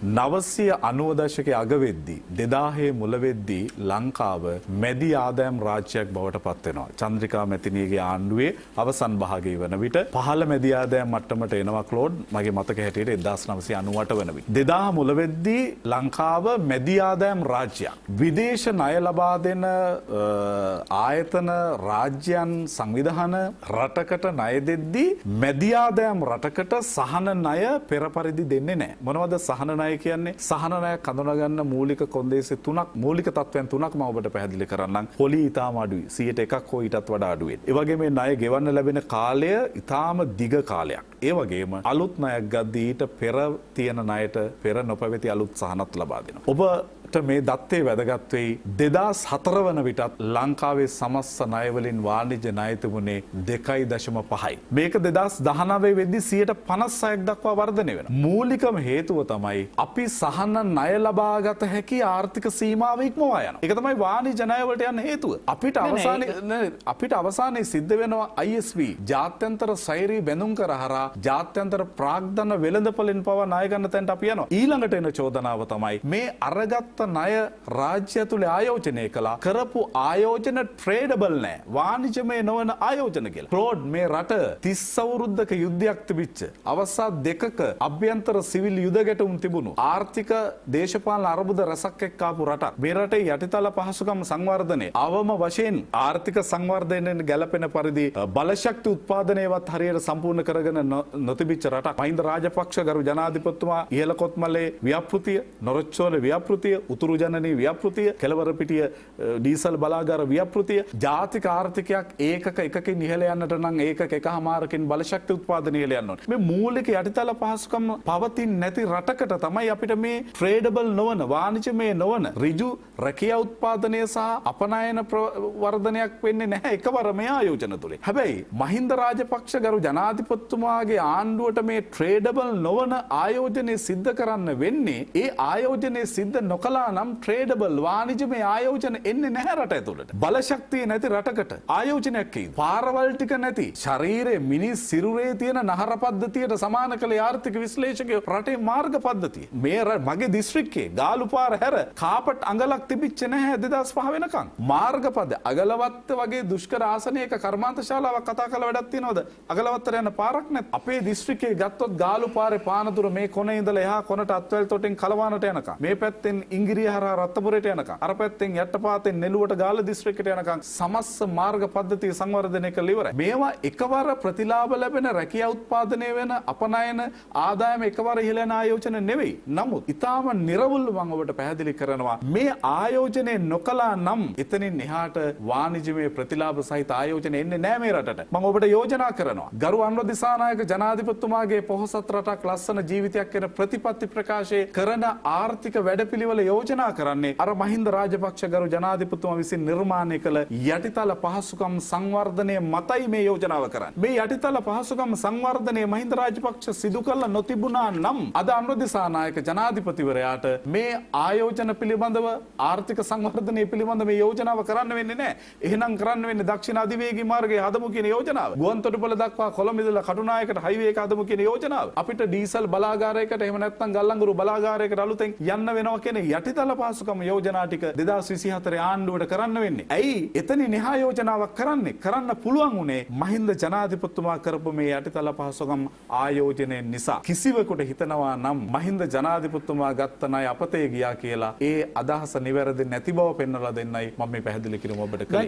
990 දශකයේ අග වෙද්දී 2000 මුල වෙද්දී ලංකාව මැදි ආදායම් රාජ්‍යයක් බවට පත් වෙනවා. චන්ද්‍රිකා මැතිණියගේ ආණ්ඩුවේ අවසන් භාගයේ වන විට පහළ මැදි ආදායම් මට්ටමට එනවා ක්ලෝඩ් මගේ මතක හැටියට 1998 වන විට. 2000 මුල වෙද්දී ලංකාව මැදි ආදායම් රාජ්‍යයක්. විදේශ ණය ලබා දෙන ආයතන රාජ්‍යයන් සංවිධාන රටකට ණය දෙද්දී මැදි ආදායම් රටකට සහන ණය පෙර පරිදි දෙන්නේ නැහැ. මොනවද සහන ණය කියන්නේ? සහන ණය හඳුනාගන්න මූලික කොන්දේසි තුනක් මූලික තත්වයන් තුනක් මම ඔබට පැහැදිලි කරන්නම්. පොලි ඊටාම අඩුයි. 100%ක් හෝ ඊටත් වඩා අඩුයි. ඒ වගේම මේ ණය ගෙවන්න ලැබෙන කාලය ඊටාම දිග කාලයක්. ඒ වගේම අලුත් ණයක් ගද්දී ඊට පෙර තියෙන ණයට පෙර නොපැවති අලුත් සහනත් ලබා දෙනවා. ඔබට මේ දත්තේ වැදගත් වෙයි 2004 වන විටත් ලංකාවේ සමස්ත ණය වලින් වාණිජ්‍ය ණය තිබුණේ 2.5යි. මේක 2019 වෙද්දී 56ක් දක්වා වර්ධනය වෙනවා. මූලිකම හේතුව තමයි අපි සහන ණය ලබාගත හැකි ආර්ථික සීමාව ඉක්මවා යනවා. ඒක තමයි වාණිජ්‍ය ණය වලට යන හේතුව. අපිට අවසානයේ සිද්ධ වෙනවා ISV ජාත්‍යන්තර සෛරී බැඳුම් කර හරහා ජාත්‍යන්තර ප්‍රාග්ධන වෙළඳපොළෙන් පවා ණය ගන්න තැනට අපි යනවා. ඊළඟට එන චෝදනාව තමයි මේ අරගත්ත ණය රාජ්‍ය තුල ආයෝජනය කළා. කරපු ආයෝජන ට්‍රේඩබල් නෑ. වාණිජමය නොවන ආයෝජන කියලා. ක්ලෝඩ් මේ රට 30 අවුරුද්දක යුද්ධයක් තිබිච්ච අවස්ථා දෙකක අභ්‍යන්තර සිවිල් යුද ගැටුම් තිබුණු ආර්ථික දේශපාලන අර්බුද රසක් එක්ක ආපු රටක්. මේ රටේ යටිතල පහසුකම් සංවර්ධනය අවම වශයෙන් ආර්ථික සංවර්ධනයෙන් ගැලපෙන පරිදි බලශක්ති උත්පාදනයවත් හරියට සම්පූර්ණ කරගෙන නොතිබිච්ච රටක්. මහින්ද රාජපක්ෂ ගරු ජනාධිපතිතුමා ඉහළ කොත්මලේ ව්‍යාපෘතිය, නොරොච්චෝල ව්‍යාපෘතිය, උතුරු ජනනී ව්‍යාපෘතිය, කෙළවරපිටිය ඩීසල් බලාගාර ව්‍යාපෘතිය, ජාතික ආර්ථිකයක් ඒකක එකකින් ඉහළ යන්නට නම් ඒකක එකහමාරකින් බලශක්ති උත්පාදනය ඉහළ යන්න ඕනේ. මේ මූලික යටිතල පහසුකම් පවතින්නේ නැති රටකට තමයි අපිට මේ ට්‍රේඩබල් නොවන වාණිජමය නොවන ඍජු රැකියා උත්පාදනය සහ අපනයන වර්ධනයක් වෙන්නේ නැහැ එකවර මේ ආයෝජන තුලින්. හැබැයි මහින්ද රාජපක්ෂ ගරු ජනාධිපතිතුමාගේ ආණ්ඩුවට මේ ට්‍රේඩබල් නොවන ආයෝජනය සිද්ධ කරන්න වෙන්නේ ඒ ආයෝජනය සිද්ධ නොකළා නම් ට්‍රේඩබල් වාණිජමය ආයෝජන එන්නේ නැහැ රට ඇතුළට. බලශක්තිය නැති රටකට ආයෝජනයක් කීද? පාරවල් ටික නැති ශරීරයේ මිනිස් සිරුරේ තියෙන නහර පද්ධතියට සමාන කළ ආර්ථික විශ්ලේෂකයෝ රටේ මාර්ග පද්ධතිය. මේ මගේ දිස්ත්‍රික්කයේ ගාලු පාර හැර කාපට් අඟලක් තිබිච්ච නැහැ 2005 වෙනකන්. මාර්ගපද අගලවත්ත වගේ දුෂ්කර ආසනයක කර්මාන්ත ශාලාවක් කතා කරලා වැඩක් තියනවද? අගලවත්තට යන පාරක් නැත්. අපේ දිස්ත්‍රික්කයේ ගත්තොත් ගාලු පාරේ පානදුර මේ කොනේ ඉඳලා එහා කොනට අත්වැල් තොටින් කලවානට යනකම්. මේ පැත්තෙන් ඉංගිරිය හරහා රත්නපුරයට යනකම්. අර පැත්තෙන් යට්ටපාතෙන් නෙළුවට ගාල්ල දිස්ත්‍රික්කයට යනකම් සමස්ත මාර්ග පද්ධතිය සංවර්ධනය කළ ඉවරයි. මේවා එකවර ප්‍රතිලාභ ලැබෙන රැකියා උත්පාදනය වෙන අපනයන ආදායම එකවර ඉහළ යන ආයෝජන නෙවෙයි. නමුත් ඊටාම නිර්වුල් මම ඔබට පැහැදිලි කරනවා මේ ආයෝජනය නොකළා නම් එතනින් එහාට වාණිජමය ප්‍රතිලාභ සහිත ආයෝජන එන්නේ නැහැ මේ රටට. මම ඔබට යෝජනා කරනවා. ගරු අනුර දිසානායක ජනාධිපතිතුමාගේ පොහොසත් රටක් ලස්සන ජීවිතයක් වෙන ප්‍රතිපත්ති ප්‍රකාශයේ කරන ආර්ථික වැඩපිළිවෙල යෝජනා කරන්නේ අර මහින්ද රාජපක්ෂ ගරු ජනාධිපතිතුමා විසින් නිර්මාණය කළ යටිතල පහසුකම් සංවර්ධනය මතයි මේ යෝජනාව කරන්නේ. මේ යටිතල පහසුකම් සංවර්ධනය මහින්ද රාජපක්ෂ සිදු කළ නොතිබුණා නම් අද අනුර දිසානායක ජනාධිපතිවරයාට මේ ආයෝජන පිළිබඳව ආර්ථික සංවර්ධනය පිළිබඳව මේ යෝජනාව කරන්න වෙන්නේ නැහැ. එහෙනම් කරන්න වෙන්නේ දක්ෂිණ අධිවේගී මාර්ගයේ හදමු කියන යෝජනාව. ගුවන්තොටුපළ දක්වා කොළඹ ඉඳලා කටුනායකට හයිවේ එක හදමු කියන යෝජනාව. අපිට ඩීසල් බලාගාරයකට එහෙම නැත්නම් ගල්ලංගුරු බලාගාරයකට අලුතෙන් යන්න වෙනවා කියන යටිතල පහසුකම් යෝජනා ටික 2024 ආණ්ඩුවට කරන්න වෙන්නේ. ඇයි එතනින් එහා යෝජනාවක් කරන්න පුළුවන් උනේ මහින්ද ජනාධිපතිතුමා කරපු මේ යටිතල පහසුකම් ආයෝජනය නිසා. කිසිවෙකුට හිතනවා නම් මහින්ද ජනාධිපතිතුමා ගත්ත ණය අපතේ ගියා කියලා ඒ අදහස නිවැරදි නැති බව පෙන්වලා දෙන්නයි මම මේ පැහැදිලි කිරීම ඔබට කළේ.